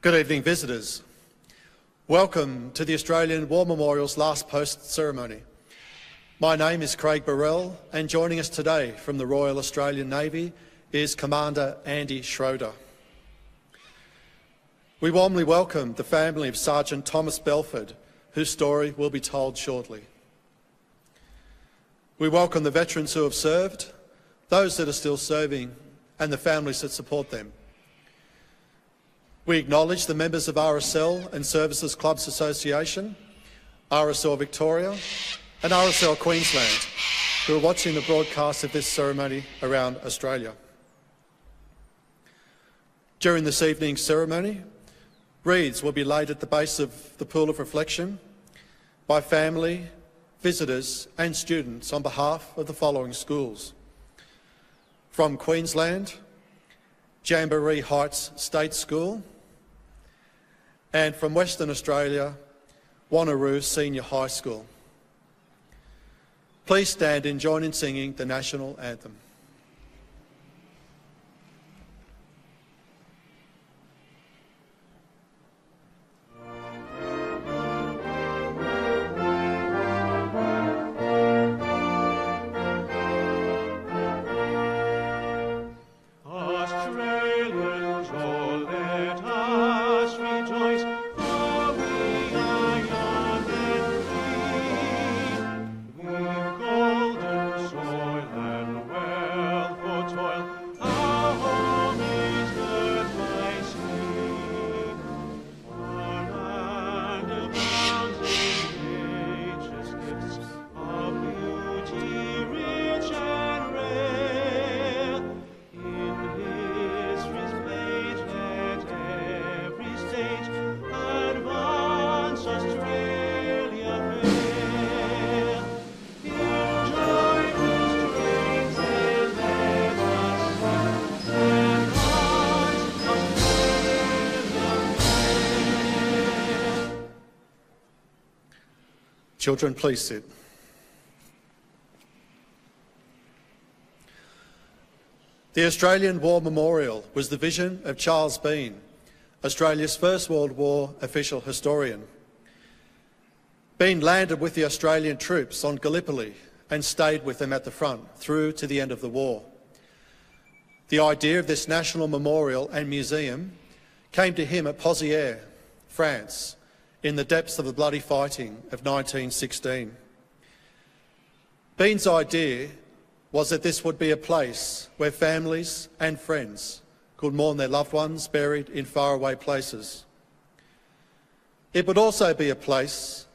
Good evening, visitors. Welcome to the Australian War Memorial's last post ceremony. My name is Craig Burrell, and joining us today from the Royal Australian Navy is Commander Andy Schroeder. We warmly welcome the family of Sergeant Thomas Belford, whose story will be told shortly. We welcome the veterans who have served, those that are still serving, and the families that support them. We acknowledge the members of RSL and Services Clubs Association, RSL Victoria and RSL Queensland, who are watching the broadcast of this ceremony around Australia. During this evening's ceremony, wreaths will be laid at the base of the Pool of Reflection by family, visitors and students on behalf of the following schools. From Queensland, Jamboree Heights State School, and from Western Australia, Wanneroo Senior High School. Please stand and join in singing the National Anthem. Children, please sit. The Australian War Memorial was the vision of Charles Bean, Australia's First World War official historian. Bean landed with the Australian troops on Gallipoli and stayed with them at the front through to the end of the war. The idea of this national memorial and museum came to him at Pozières, France, in the depths of the bloody fighting of 1916. Bean's idea was that this would be a place where families and friends could mourn their loved ones buried in faraway places. It would also be a place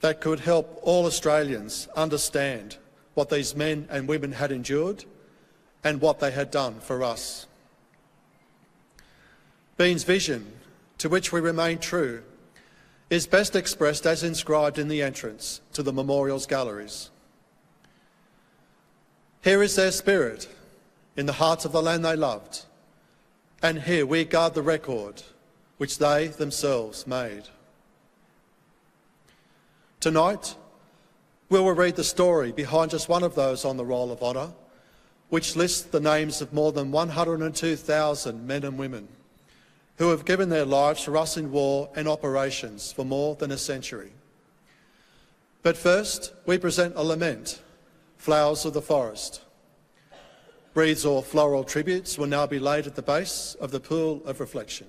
that could help all Australians understand what these men and women had endured and what they had done for us. Bean's vision, to which we remain true, is best expressed as inscribed in the entrance to the memorial's galleries. Here is their spirit in the hearts of the land they loved, and here we guard the record which they themselves made. Tonight, we will read the story behind just one of those on the Roll of Honour, which lists the names of more than 102,000 men and women who have given their lives for us in war and operations for more than a century. But first, we present a lament, Flowers of the Forest. Wreaths or floral tributes will now be laid at the base of the Pool of Reflection.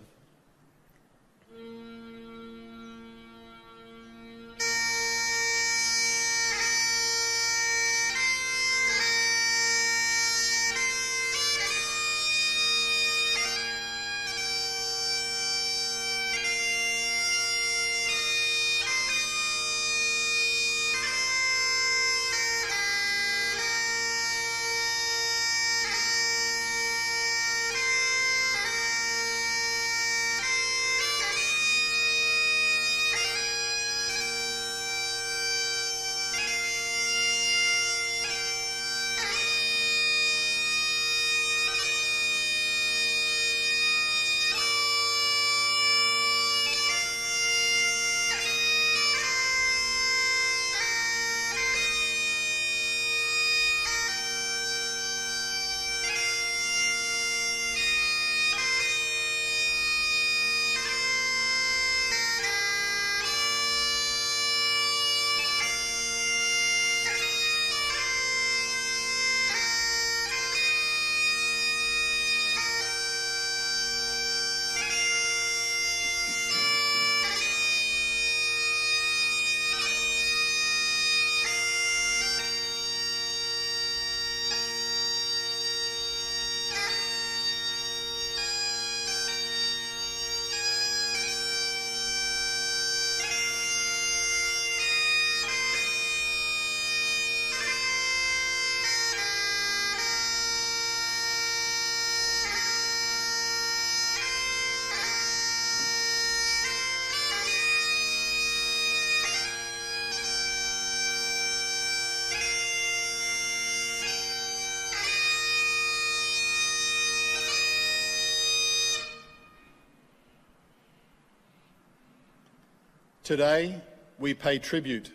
Today, we pay tribute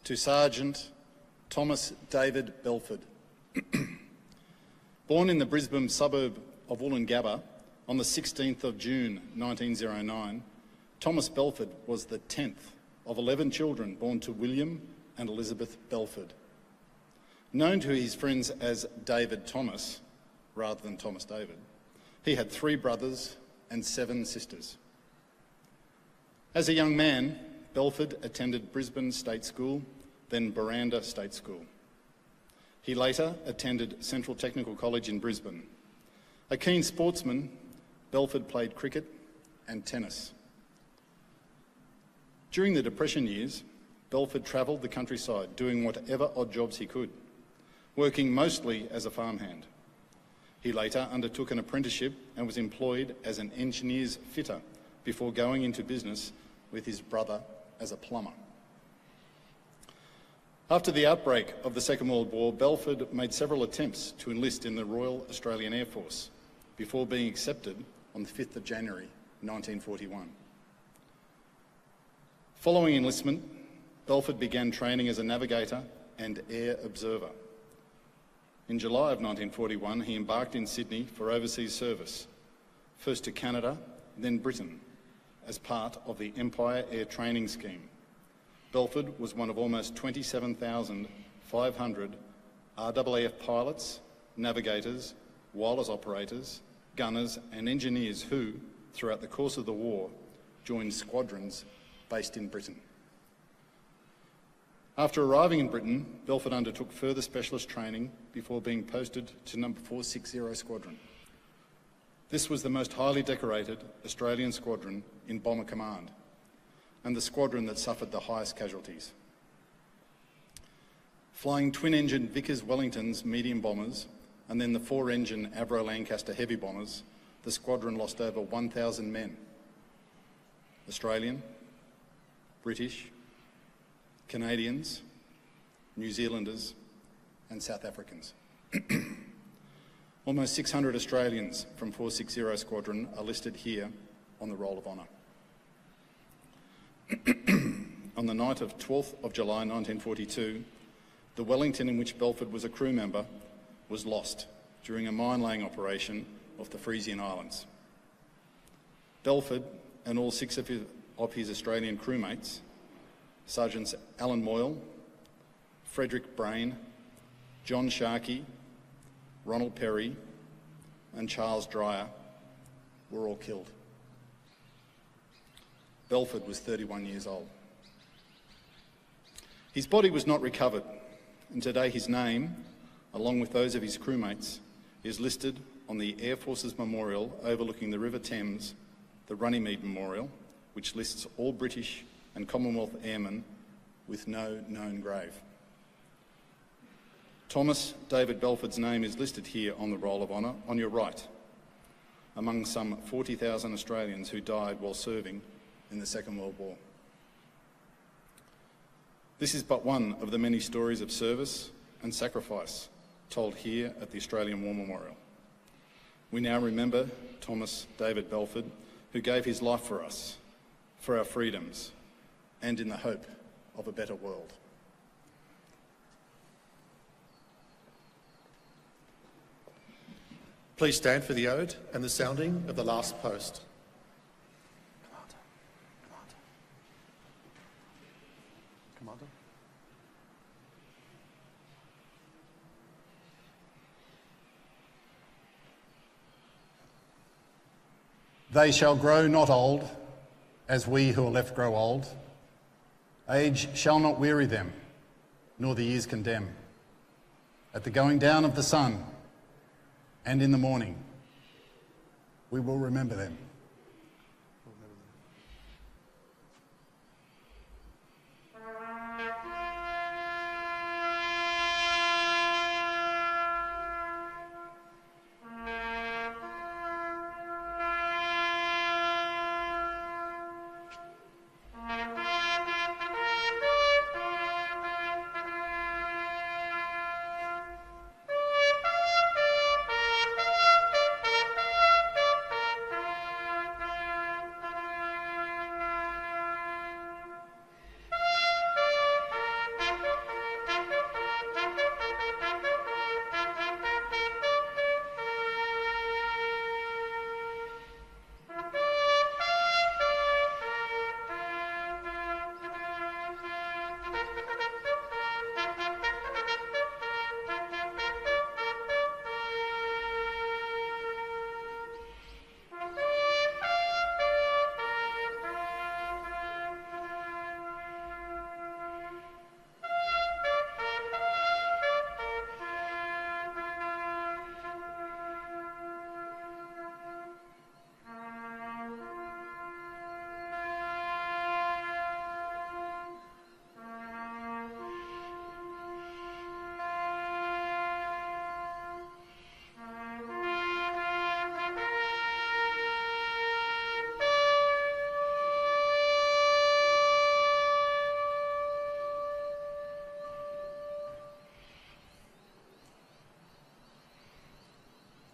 to Sergeant Thomas David Belford. Born in the Brisbane suburb of Woolloongabba on the 16th of June 1909, Thomas Belford was the 10th of 11 children born to William and Elizabeth Belford. Known to his friends as David Thomas, rather than Thomas David, he had 3 brothers and 7 sisters. As a young man, Belford attended Brisbane State School, then Buranda State School. He later attended Central Technical College in Brisbane. A keen sportsman, Belford played cricket and tennis. During the Depression years, Belford travelled the countryside doing whatever odd jobs he could, working mostly as a farmhand. He later undertook an apprenticeship and was employed as an engineer's fitter before going into business with his brother as a plumber. After the outbreak of the Second World War, Belford made several attempts to enlist in the Royal Australian Air Force before being accepted on the 5th of January 1941. Following enlistment, Belford began training as a navigator and air observer. In July of 1941, he embarked in Sydney for overseas service, first to Canada, then Britain, as part of the Empire Air Training Scheme. Belford was one of almost 27,500 RAAF pilots, navigators, wireless operators, gunners and engineers who, throughout the course of the war, joined squadrons based in Britain. After arriving in Britain, Belford undertook further specialist training before being posted to No. 460 Squadron. This was the most highly decorated Australian squadron in Bomber Command, and the squadron that suffered the highest casualties. Flying twin-engine Vickers Wellingtons medium bombers and then the 4-engine Avro Lancaster heavy bombers, the squadron lost over 1,000 men. Australian, British, Canadians, New Zealanders and South Africans. Almost 600 Australians from 460 Squadron are listed here on the Roll of Honour. On the night of 12th of July 1942, the Wellington in which Belford was a crew member was lost during a mine-laying operation off the Frisian Islands. Belford and all 6 of his Australian crewmates, Sergeants Alan Moyle, Frederick Brain, John Sharkey, Ronald Perry and Charles Dreyer, were all killed. Belford was 31 years old. His body was not recovered, and today his name, along with those of his crewmates, is listed on the Air Force's memorial overlooking the River Thames, the Runnymede Memorial, which lists all British and Commonwealth airmen with no known grave. Thomas David Belford's name is listed here on the Roll of Honour on your right, among some 40,000 Australians who died while serving in the Second World War. This is but one of the many stories of service and sacrifice told here at the Australian War Memorial. We now remember Thomas David Belford, who gave his life for us, for our freedoms, and in the hope of a better world. Please stand for the ode and the sounding of the last post. Commander. They shall grow not old, as we who are left grow old. Age shall not weary them, nor the years condemn. At the going down of the sun, and in the morning, we will remember them.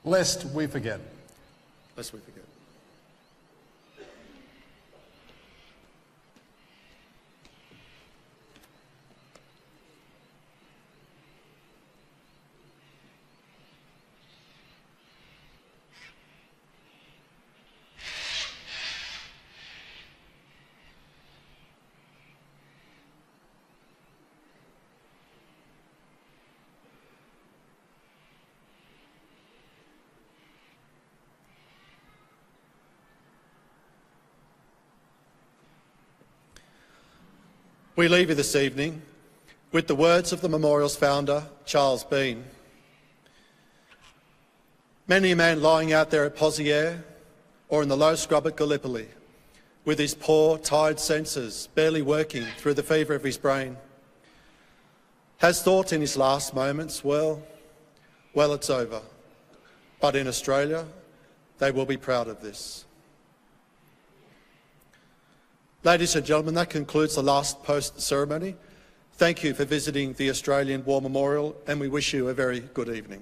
lest we forget. Lest we forget. We leave you this evening with the words of the memorial's founder, Charles Bean. Many a man lying out there at Pozières or in the low scrub at Gallipoli, with his poor, tired senses barely working through the fever of his brain, has thought in his last moments, well, it's over. But in Australia, they will be proud of this. Ladies and gentlemen, that concludes the last post ceremony. Thank you for visiting the Australian War Memorial, and we wish you a very good evening.